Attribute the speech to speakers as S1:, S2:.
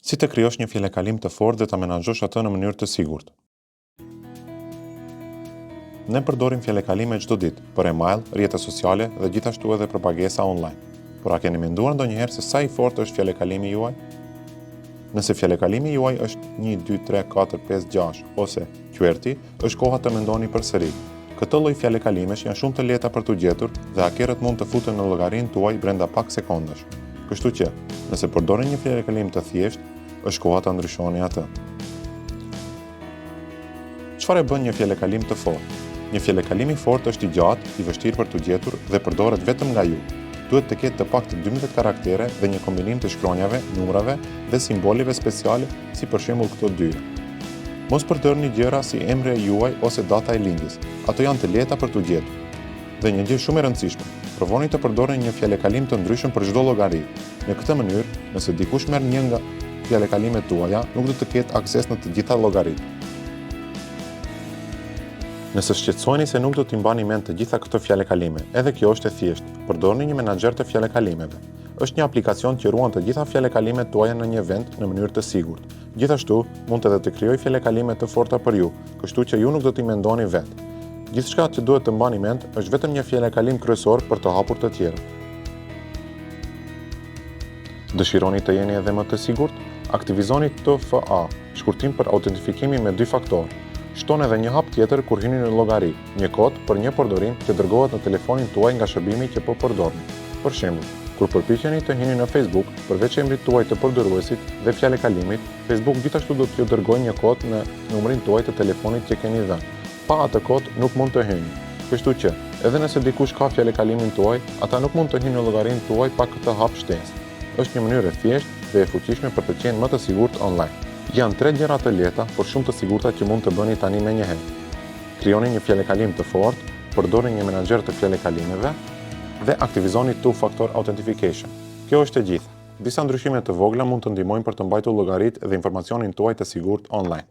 S1: Si të krijosh një fjellekalim të fortë dhe ta menaxhosh atë në mënyrë të sigurt. Ne përdorim fjellkalime çdo ditë për email, rrjete sociale dhe gjithashtu edhe për pagesa online. Por a keni menduar ndonjëherë se sa i fortë është fjellkalimi juaj? Nëse fjellkalimi juaj është 1, 2, 3, 4, 5, 6 ose QWERTY, është koha të mendoni përsëri. Këtë lloj fjellkalimesh janë shumë të lehta për t'u gjetur dhe hakerët mund të futen në llogarinë tuaj brenda pak sekondash. Kështu që, nëse përdorni një fjellkalim të thjeshtë, është koha ta ndryshoni atë. Çfarë bën një fjellkalim të fortë? Një fjellkalim i fortë është i gjatë, i vështirë për t'u gjetur dhe përdoret vetëm nga ju. Duhet të ketë të paktën 12 karaktere dhe një kombinim të shkronjave, numrave dhe simbolive speciale, si për shembull këto dyja. Mos përdorni gjëra si emri juaj ose data e lindjes. Ato janë të lehta për t'u gjetur. Dhe një gjë shumë e rëndësishme, provoni të përdorni një fjellkalim të ndryshëm për çdo llogari. Në këtë mënyrë, nëse dikush merr një nga fjellkalimet tuaja, nuk do të ketë akses në të gjitha llogaritë. Nëse shqetësoheni se nuk do t'i mbani mend të gjitha këto fjellkalime, edhe kjo është e thjeshtë. Përdorni një menaxher të fjellkalimeve. Është një aplikacion që ruan të gjitha fjellkalimet tuaja në një vend në mënyrë të sigurt. Gjithashtu, mund edhe të krijojë fjellkalime të forta për ju, kështu që ju nuk do t'i mendoni vetë. Gjithçka që duhet të mbani mend është vetëm një fjellkalim kryesor për të hapur të tjerët. Dëshironi të jeni edhe më të sigurt? Aktivizoni TFA, shkurtim për autentifikimin me 2 faktor. Shton edhe një hap tjetër kur hyni në llogari, një kod për një përdorim që dërgohet në telefonin tuaj nga shërbimi që po përdorni. Për shembull, kur përpiqeni të hyni në Facebook, përveç emrit tuaj të përdoruesit dhe fjalëkalimit, Facebook gjithashtu do t'ju dërgojë një kod në numrin tuaj të telefonit që keni dhënë. Pa atë kod nuk mund të hyni. Kështu që, edhe nëse dikush ka fjalëkalimin tuaj, ata nuk mund të hyjnë në llogarinë tuaj pa këtë hap shtesë. Është një mënyrë e thjeshtë dhe e fuqishme për të qenë më të sigurt online. Janë 3 gjëra të lehta, por shumë të sigurta që mund të bëni tani menjëherë. Krijoni një fjellkalim të fortë, përdorni një menaxher të fjellkalimeve dhe aktivizoni two-factor authentication. Kjo është e gjithë. Disa ndryshime të vogla mund të ndihmojnë për të mbajtur llogaritë dhe informacionin tuaj të sigurt online.